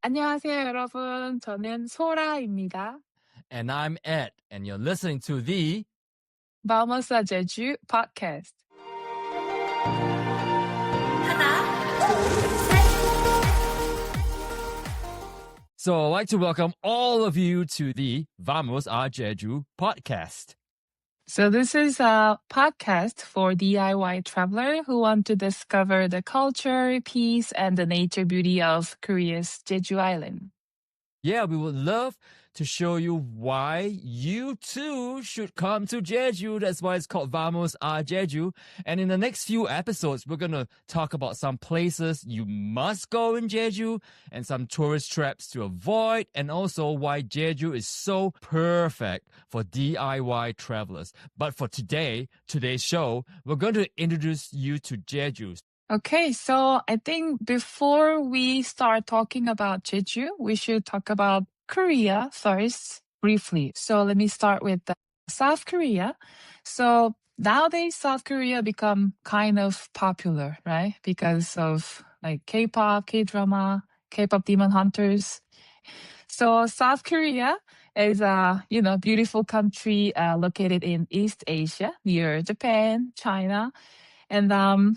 안녕하세요, 여러분. 저는 소라입니다. And I'm Ed, and you're listening to the Vamos a Jeju podcast. So I'd like to welcome all of you to the Vamos a Jeju podcast. So this is a podcast for DIY traveler who want to discover the culture, peace, and the nature beauty of Korea's Jeju Island. Yeah, we would love to show you why you too should come to Jeju. That's why it's called Vamos a Jeju. And in the next few episodes, we're going to talk about some places you must go in Jeju and some tourist traps to avoid, and also why Jeju is so perfect for DIY travelers. But for today's show, we're going to introduce you to Jeju. Okay, so I think before we start talking about Jeju, we should talk about Korea first, briefly. So let me start with South Korea. So nowadays, South Korea become kind of popular, right? Because of like K-pop, K-drama, K-pop Demon Hunters. So South Korea is a beautiful country located in East Asia near Japan, China, and the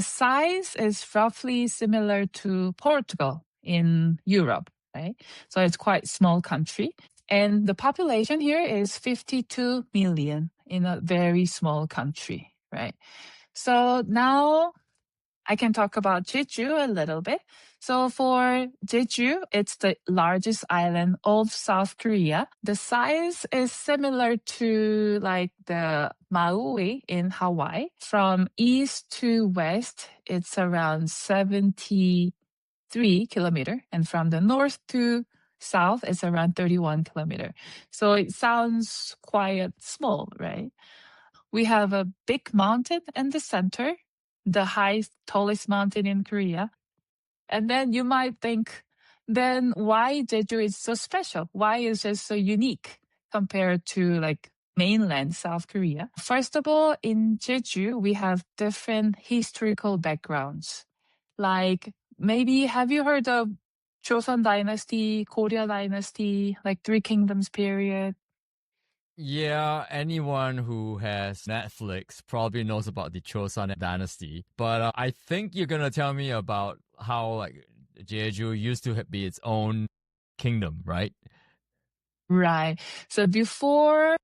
size is roughly similar to Portugal in Europe, right? So it's quite small country. And the population here is 52 million in a very small country, right? So now I can talk about Jeju a little bit. So for Jeju, it's the largest island of South Korea. The size is similar to like the Maui in Hawaii. From east to west, it's around 73 kilometer. And from the north to south, it's around 31 kilometer. So it sounds quite small, right? We have a big mountain in the center, the highest, tallest mountain in Korea. And then you might think, then why Jeju is so special? Why is it so unique compared to like mainland South Korea? First of all, in Jeju, we have different historical backgrounds. Like maybe have you heard of Joseon Dynasty, Korea Dynasty, like Three Kingdoms period? Yeah, anyone who has Netflix probably knows about the Chosun dynasty. But I think you're going to tell me about how like Jeju used to be its own kingdom, right? Right. So before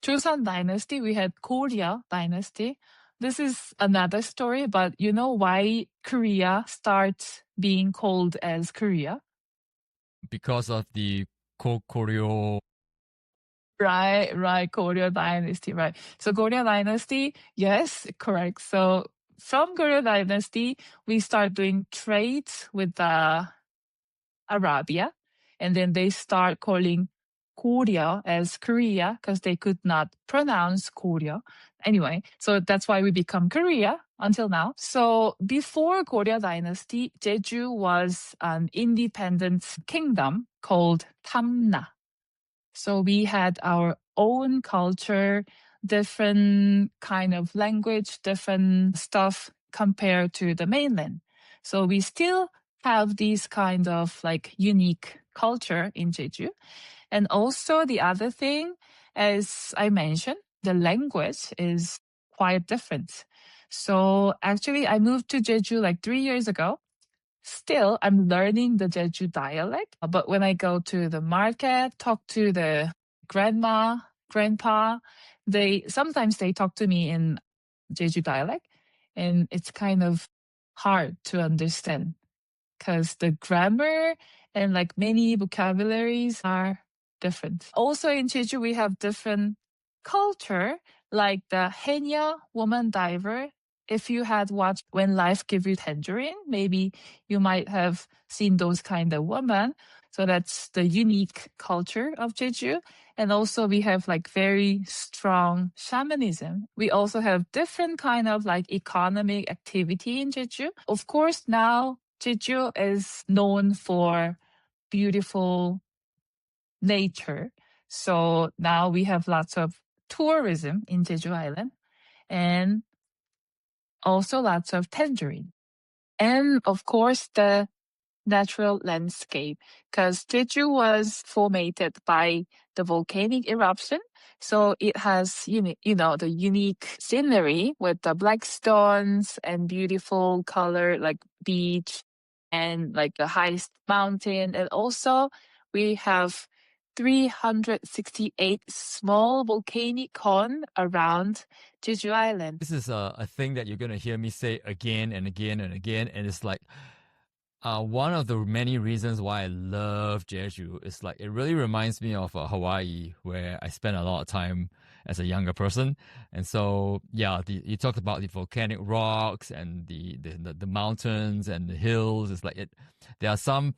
Joseon Dynasty, we had Korea Dynasty. This is another story, but you know why Korea starts being called as Korea? Because of the Koryo. Right, Korea Dynasty, right. So Korea Dynasty, yes, correct. So from Korea Dynasty, we start doing trade with Arabia, and then they start calling Korea as Korea because they could not pronounce Korea. Anyway, so that's why we become Korea until now. So before Korea Dynasty, Jeju was an independent kingdom called Tamna. So we had our own culture, different kind of language, different stuff compared to the mainland. So we still have these kind of like unique culture in Jeju. And also the other thing, as I mentioned, the language is quite different. So actually I moved to Jeju like 3 years ago. Still, I'm learning the Jeju dialect. But when I go to the market, talk to the grandma, grandpa, sometimes they talk to me in Jeju dialect, and it's kind of hard to understand because the grammar and like many vocabularies are different. Also in Jeju, we have different culture, like the haenyeo woman diver. If you had watched When Life Gives You Tangerine, maybe you might have seen those kind of women. So that's the unique culture of Jeju. And also we have like very strong shamanism. We also have different kind of like economic activity in Jeju. Of course, now Jeju is known for beautiful nature. So now we have lots of tourism in Jeju Island and also lots of tangerine. And of course, the natural landscape because Jeju was formed by the volcanic eruption. So it has, the unique scenery with the black stones and beautiful color like beach and like the highest mountain. And also we have 368 small volcanic cone around Jeju Island. This is a thing that you're going to hear me say again and again and again. And it's like one of the many reasons why I love Jeju is like it really reminds me of Hawaii, where I spent a lot of time as a younger person. And so, yeah, you talked about the volcanic rocks and the mountains and the hills. It's like there are some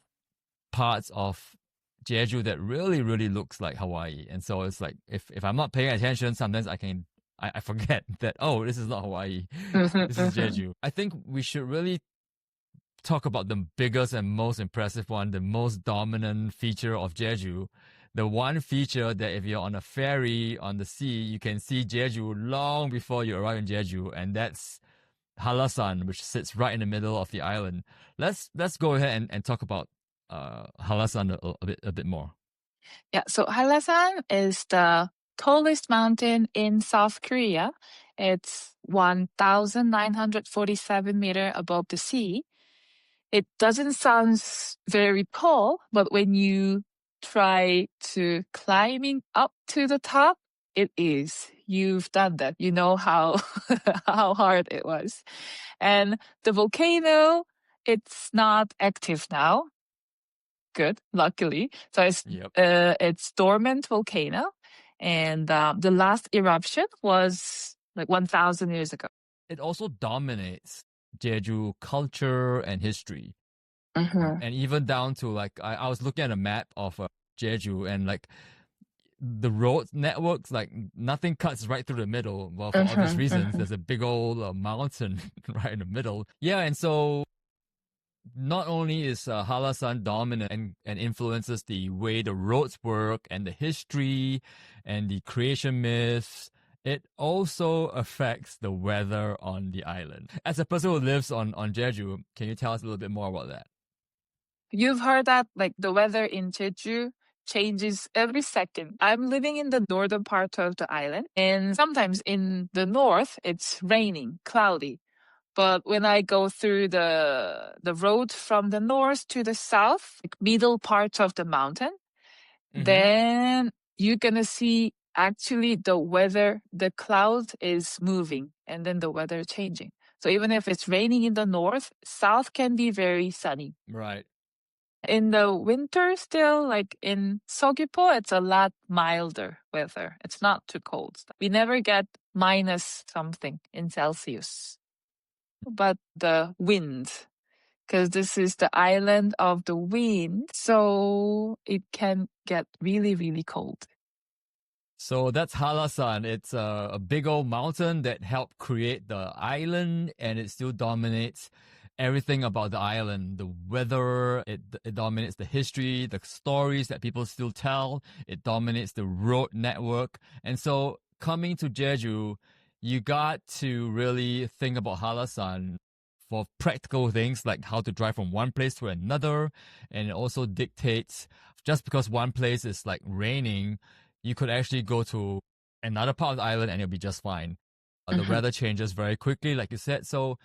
parts of Jeju that really, really looks like Hawaii. And so it's like if I'm not paying attention, sometimes I forget that, oh, this is not Hawaii. This is Jeju. I think we should really talk about the biggest and most impressive one, the most dominant feature of Jeju. The one feature that if you're on a ferry on the sea, you can see Jeju long before you arrive in Jeju, and that's Hallasan, which sits right in the middle of the island. Let's go ahead and talk about Hallasan a bit more. Yeah, so Hallasan is the tallest mountain in South Korea. It's 1,947 meters above the sea. It doesn't sound very tall, but when you try to climbing up to the top, it is. You've done that. You know how how hard it was. And the volcano, it's not active now. Good, luckily. So it's dormant volcano, and the last eruption was like 1,000 years ago. It also dominates Jeju culture and history. Mm-hmm. And even down to like I was looking at a map of Jeju, and like the road networks, like nothing cuts right through the middle. Well, for obvious reasons, there's a big old mountain right in the middle. Yeah, and so not only is Hallasan dominant and influences the way the roads work and the history and the creation myths, it also affects the weather on the island. As a person who lives on Jeju, can you tell us a little bit more about that? You've heard that like the weather in Jeju changes every second. I'm living in the northern part of the island, and sometimes in the north it's raining, cloudy. But when I go through the road from the north to the south, like middle part of the mountain, then you're gonna see actually the weather, the cloud is moving and then the weather changing. So even if it's raining in the north, south can be very sunny. Right. In the winter still, like in Seogwipo, it's a lot milder weather. It's not too cold. We never get minus something in Celsius. But the wind, because this is the island of the wind, so it can get really, really cold. So that's Hallasan. It's a big old mountain that helped create the island, and it still dominates everything about the island. The weather, it dominates the history, the stories that people still tell. It dominates the road network. And so coming to Jeju, you got to really think about Hallasan for practical things like how to drive from one place to another. And it also dictates, just because one place is like raining, you could actually go to another part of the island and it'll be just fine. The weather changes very quickly, like you said. So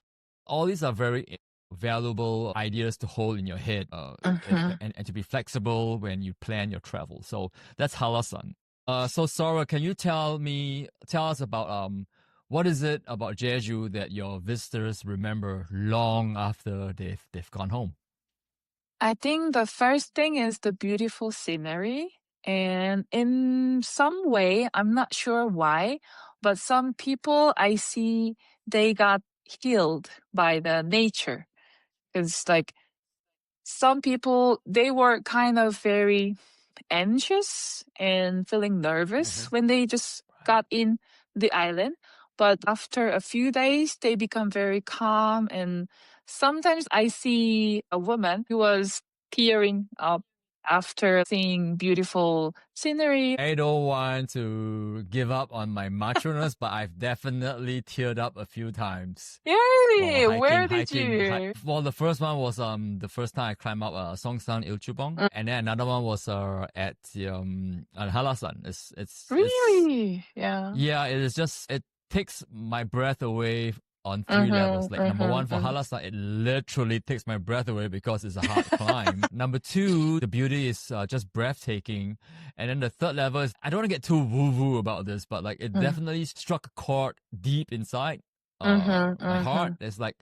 all these are very valuable ideas to hold in your head and to be flexible when you plan your travel. So that's Hallasan. So Sora, can you tell us about what is it about Jeju that your visitors remember long after they've gone home? I think the first thing is the beautiful scenery. And in some way, I'm not sure why, but some people I see, they got healed by the nature. It's like some people, they were kind of very anxious and feeling nervous when they just got in the island. But after a few days, they become very calm. And sometimes I see a woman who was tearing up after seeing beautiful scenery. I don't want to give up on my macho-ness, but I've definitely teared up a few times while Yay! Where did hiking. you? Well, the first one was the first time I climbed up Songsan Ilchubong, and then another one was at Hallasan. It's Really? Yeah. yeah. It is just it takes my breath away on three levels. Like number one for Hallasan, it literally takes my breath away because it's a hard climb. Number two, the beauty is just breathtaking. And then the third level is, I don't want to get too woo-woo about this, but like it definitely struck a chord deep inside my heart. It's like,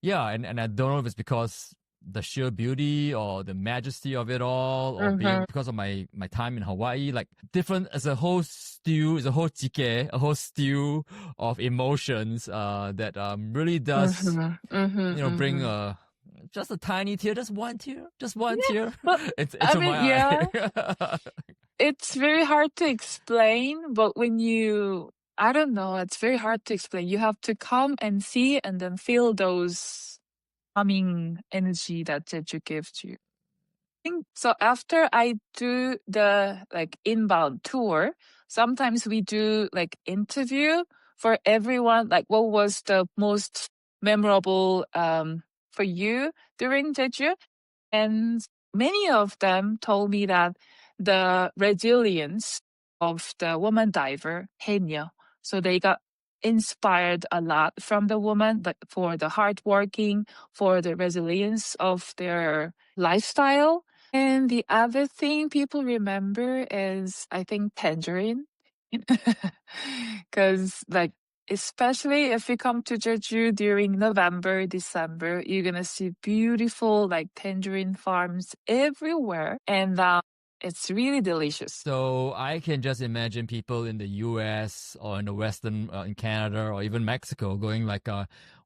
yeah, and I don't know if it's because the sheer beauty or the majesty of it all, or being because of my time in Hawaii, like different as a whole stew, is a whole jjigae, a whole stew of emotions that really does bring just a tiny tear, just one tear, But into my eye. it's very hard to explain, but when you, I don't know, it's very hard to explain. You have to come and see and then feel those calming energy that Jeju gives you. So after I do the like inbound tour, sometimes we do like interview for everyone, like what was the most memorable for you during Jeju? And many of them told me that the resilience of the woman diver, haenyeo. So they got inspired a lot from the woman, like for the hardworking, for the resilience of their lifestyle. And the other thing people remember is, I think, tangerine. Because, like, especially if you come to Jeju during November, December, you're gonna see beautiful, like, tangerine farms everywhere. And it's really delicious. So I can just imagine people in the US or in the Western, in Canada or even Mexico going like,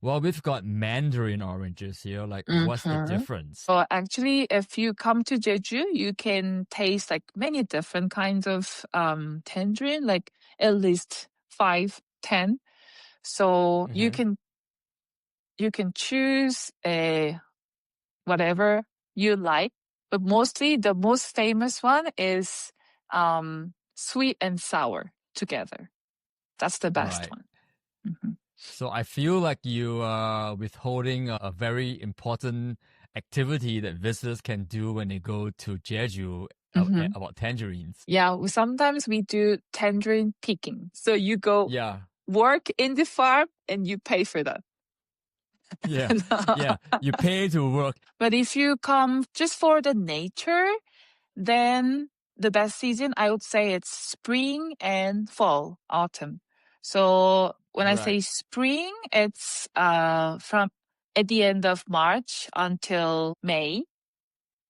well, we've got mandarin oranges here. Like, what's the difference? So actually, if you come to Jeju, you can taste like many different kinds of tangerine, like at least 5, 10. So you can choose a whatever you like, but mostly the most famous one is sweet and sour together. That's the best one. So I feel like you are withholding a very important activity that visitors can do when they go to Jeju about tangerines. Yeah, sometimes we do tangerine picking. So you go work in the farm and you pay for that. Yeah, yeah, you pay to work. But if you come just for the nature, then the best season, I would say it's spring and fall, autumn. So when I say spring, it's from at the end of March until May.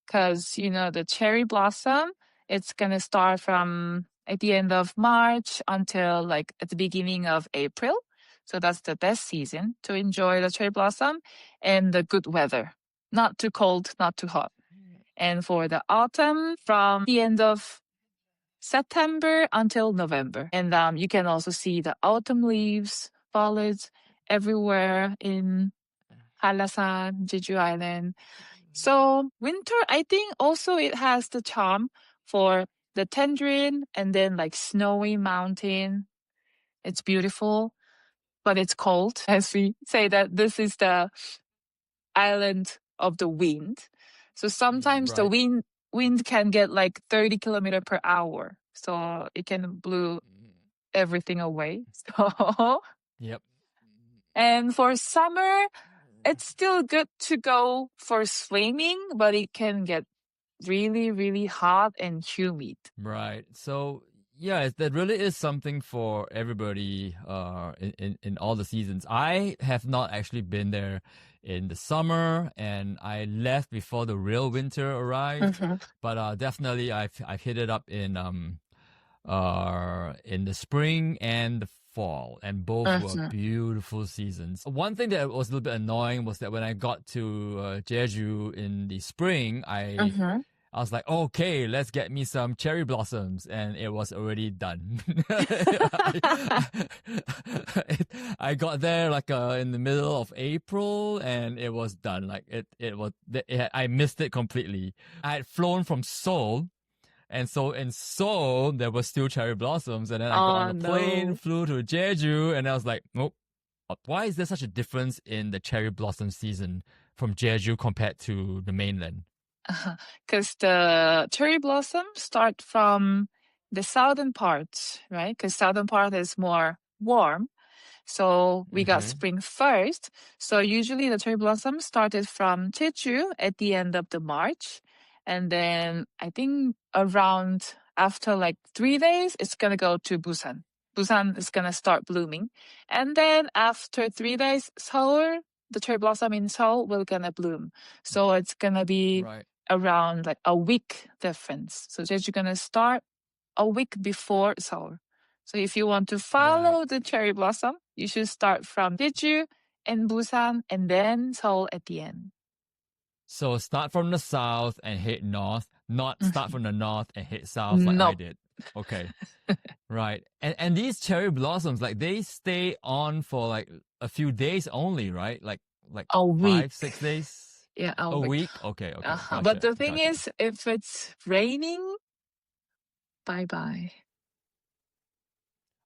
Because, the cherry blossom, it's going to start from at the end of March until like at the beginning of April. So that's the best season to enjoy the cherry blossom and the good weather. Not too cold, not too hot. And for the autumn, from the end of September until November. And you can also see the autumn leaves, foliage everywhere in Hallasan, Jeju Island. So winter, I think also it has the charm for the tangerine and then like snowy mountain. It's beautiful, but it's cold. As we say that this is the island of the wind. So sometimes the wind can get like 30 kilometer per hour. So it can blow everything away. So and for summer, it's still good to go for swimming, but it can get really, really hot and humid. Right. So yeah, that really is something for everybody in all the seasons. I have not actually been there in the summer, and I left before the real winter arrived. But definitely, I've hit it up in the spring and the fall, and both were beautiful seasons. One thing that was a little bit annoying was that when I got to Jeju in the spring, I was like, okay, let's get me some cherry blossoms. And it was already done. I got there like in the middle of April and it was done. Like I missed it completely. I had flown from Seoul. And so in Seoul, there was still cherry blossoms. And then I got on Oh a plane, no. flew to Jeju, and I was like, nope. Why is there such a difference in the cherry blossom season from Jeju compared to the mainland? Because the cherry blossom start from the southern part, right? Because southern part is more warm. So we got Mm-hmm. spring first. So usually the cherry blossom started from Jeju at the end of the March. And then I think around after like 3 days, it's going to go to Busan. Busan is going to start blooming. And then after 3 days, Seoul, the cherry blossom in Seoul will going to bloom. So it's going to be Right. around like a week difference. So Jeju going to start a week before Seoul. So if you want to follow the cherry blossom, you should start from Jeju and Busan and then Seoul at the end. So start from the south and head north, not start from the north and head south like I Nope. did. Okay. Right. And these cherry blossoms, like they stay on for like a few days only, right? Like A week. 5, 6 days? Yeah, a A week. week? Okay, Uh-huh. But gotcha. the thing is, if it's raining, bye bye.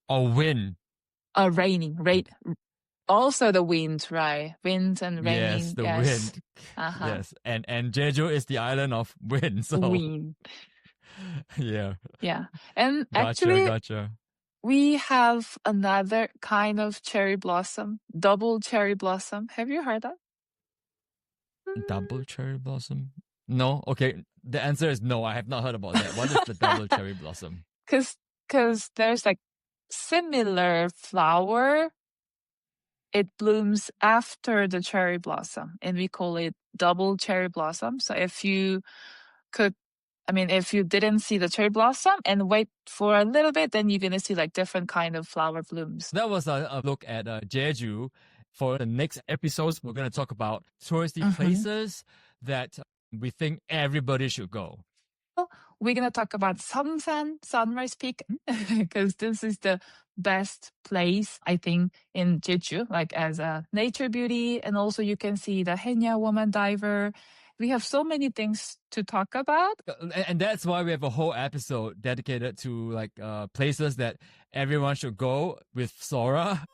Or wind. Raining, rain. Also the wind, right? Wind and raining. Yes, the Yes. wind. Uh-huh. Yes. And Jeju is the island of wind, so Wind. yeah. Yeah. And Gotcha, actually, gotcha. we have another kind of cherry blossom, double cherry blossom. Have you heard that? Double cherry blossom? No? Okay. The answer is no. I have not heard about that. What is the double cherry blossom? Because there's like similar flower. It blooms after the cherry blossom, and we call it double cherry blossom. So if you if you didn't see the cherry blossom and wait for a little bit, then you're gonna see like different kind of flower blooms. That was a look at Jeju. For the next episodes, we're going to talk about touristy places that we think everybody should go. We're gonna talk about Samsan, Sunrise Peak, because this is the best place I think in Jeju, like as a nature beauty, and also you can see the haenyeo woman diver. We have so many things to talk about. And that's why we have a whole episode dedicated to like places that everyone should go with Sora.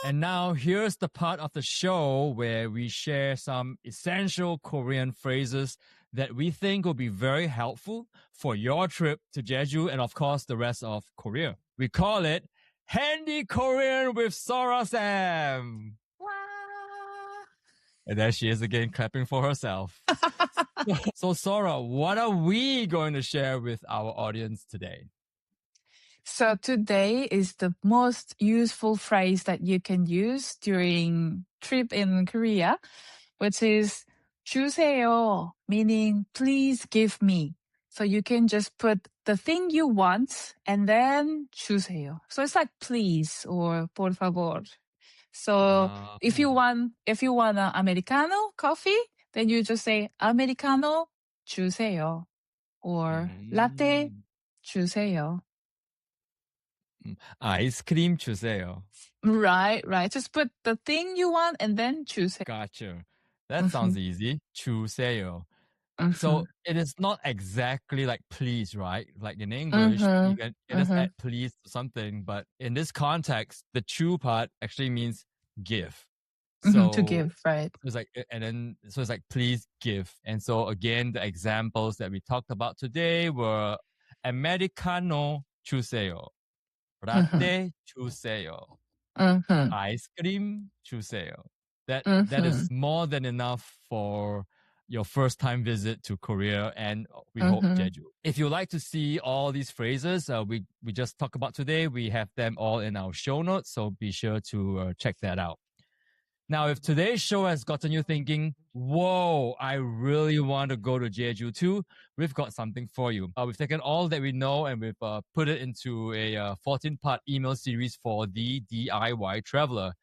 And now here's the part of the show where we share some essential Korean phrases that we think will be very helpful for your trip to Jeju and of course the rest of Korea. We call it Handy Korean with Sora Sam. And there she is again clapping for herself. So Sora, what are we going to share with our audience today? So today is the most useful phrase that you can use during trip in Korea, which is 주세요, meaning please give me. So you can just put the thing you want and then 주세요. So it's like please or por favor. So if you want an americano coffee, then you just say americano 주세요 or latte 주세요. 아이스크림 주세요. Right. Just put the thing you want and then 주세요. Gotcha. That sounds easy. 주세요. So it is not exactly like please, right? Like in English, you can just add please to something, but in this context, the chu part actually means give. So To give, right? it's like, so it's like please give. And so again, the examples that we talked about today were americano 주세요, latte 주세요, 아이스크림 주세요. That is more than enough for your first time visit to Korea and we hope Jeju. If you like to see all these phrases we just talked about today, we have them all in our show notes, so be sure to check that out. Now, if today's show has gotten you thinking, whoa, I really want to go to Jeju too, we've got something for you. We've taken all that we know and we've put it into a 14-part email series for the DIY traveler.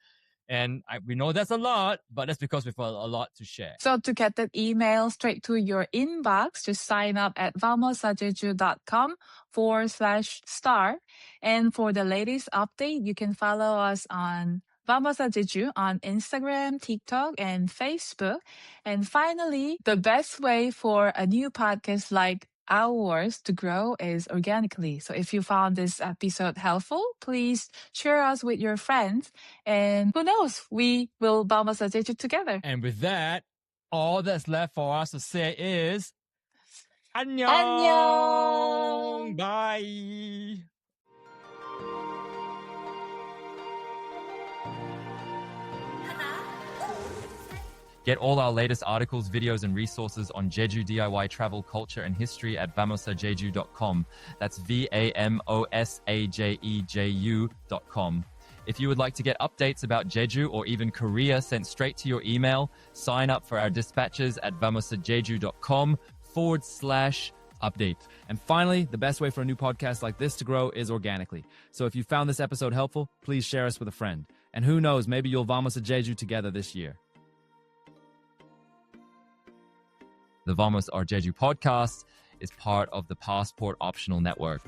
And we know that's a lot, but that's because we've got a lot to share. So to get that email straight to your inbox, just sign up at vamosajeju.com/star. And for the latest update, you can follow us on Vamos a Jeju on Instagram, TikTok, and Facebook. And finally, the best way for a new podcast like ours to grow is organically. So if you found this episode helpful, please share us with your friends. And who knows, we will Vamos a Jeju together. And with that, all that's left for us to say is 안녕. 안녕. Bye. Get all our latest articles, videos, and resources on Jeju DIY travel, culture, and history at vamosajeju.com. That's VAMOSAJEJU.com. If you would like to get updates about Jeju or even Korea sent straight to your email, sign up for our dispatches at vamosajeju.com/update. And finally, the best way for a new podcast like this to grow is organically. So if you found this episode helpful, please share us with a friend. And who knows, maybe you'll Vamos a Jeju together this year. The Vamos or Jeju podcast is part of the Passport Optional Network.